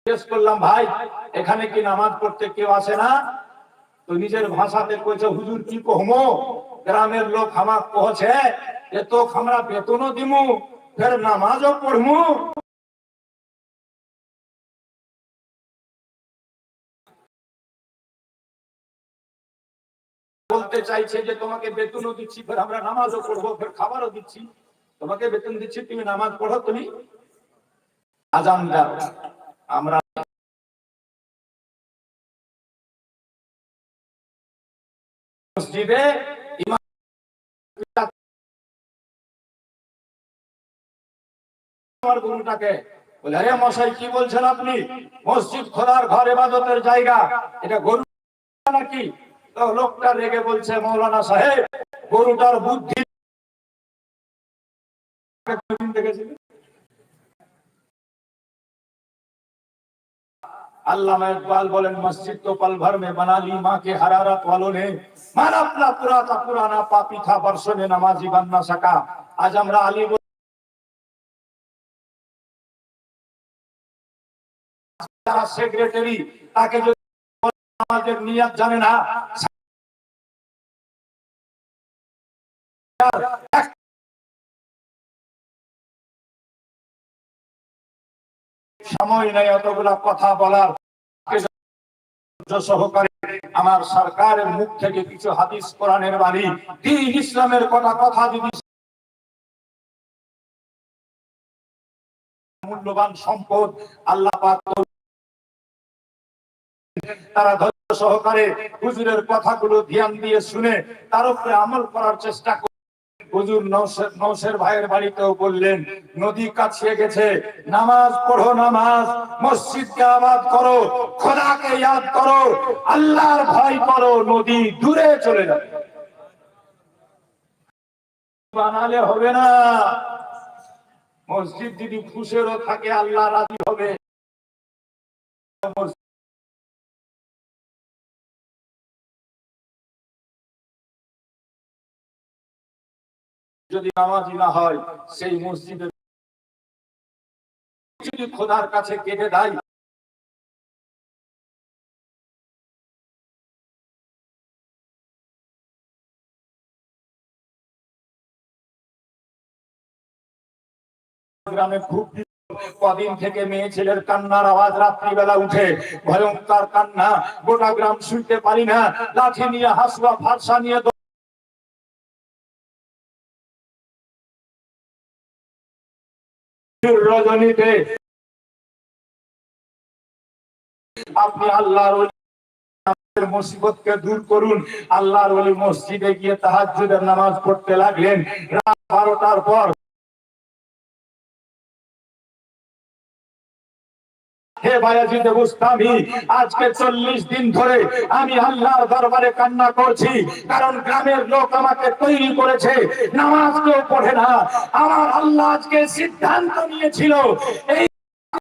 জিজ্ঞেস করলাম, ভাই এখানে কি নামাজ পড়তে কেউ আসে না? তো নিজের ভাষাতে কইছে, হুজুর কি কহমো, গ্রামের লোক আমাক কহছে যে তো আমরা বেতনও দিমু ফের নামাজও পড়মু। বলতে চাইছে যে তোমাকে বেতনও দিচ্ছি, ফের আমরা নামাজও পড়বো, ফের খাবারও দিচ্ছি। তোমাকে বেতন দিচ্ছি, তুমি নামাজ পড়ো, তুমি আজান দাও। আমরা মসজিদে ইমাম আমার গুরুটাকে বলে, আরে মশাই কি বলছেন আপনি? মসজিদ খোদার ঘর, ইবাদতের জায়গা, এটা গরু নাকি? তো লোকটা রেগে বলছে, মৌলানা সাহেব গরুটার বুদ্ধি দেখেছিলেন? अल्लामा इकबाल बोलें, मस्जिद तो पल भर में बना ली माँ के हरारत वालों ने, मान अपना पूरा का पुराना पापी था, बरसों में नमाजी बन ना सका। आज हमरा अली सेक्रेटरी ताके जो नामाजेर नियत जाने ना, সময় নাই অতগুলা কথা বলার। সহকারে আমার সরকারের মুখ থেকে কিছু হাদিস কোরআনের বাণী, দ্বীন ইসলামের কথা যদি মূল্যবান সম্পদ আল্লাহ পাক তারা ধৈর্য সহকারে হুজুরের কথাগুলো ধ্যান দিয়ে শুনে তার উপরে আমল করার চেষ্টা করে। হুজুর নওশের ভাইয়ের বাড়িতেও বললেন, নদী কাছে গেছে, নামাজ পড়ো, নামাজ, মসজিদকে আবাদ করো, খোদাকে ইয়াদ করো, আল্লাহর ভয় করো, নদী দূরে চলে যাবে। বানালে হবে না। মসজিদ যদি ফুসেরও থাকে আল্লাহ রাজি হবে। যদি নামাজি না হয়, সেই মসজিদে যদি খোদার কাছে কেটে দেয়, গ্রামে খুব কদিন থেকে মেয়ে ছেলের কান্নার আওয়াজ রাত্রিবেলা উঠে, ভয়ঙ্কর কান্না, গোটা গ্রাম শুনতে পারি না, লাঠি নিয়ে হাসুয়া ফারসা নিয়ে রজনীতে আপনি আল্লাহর মুসিবতকে দূর করুন। আল্লাহর ওলি মসজিদে গিয়ে তাহাজ্জুদের নামাজ পড়তে লাগলেন। রাত 12টার পর, হে বায়াজিদ বুস্তামি, আজকে 40 দিন ধরে আমি আল্লাহর দরবারে কান্না করছি, কারণ গ্রামের লোক আমাকে তৈরি করেছে, নামাজ কেউ পড়ে না। আমার আল্লাহ আজকে সিদ্ধান্ত নিয়েছিল, এই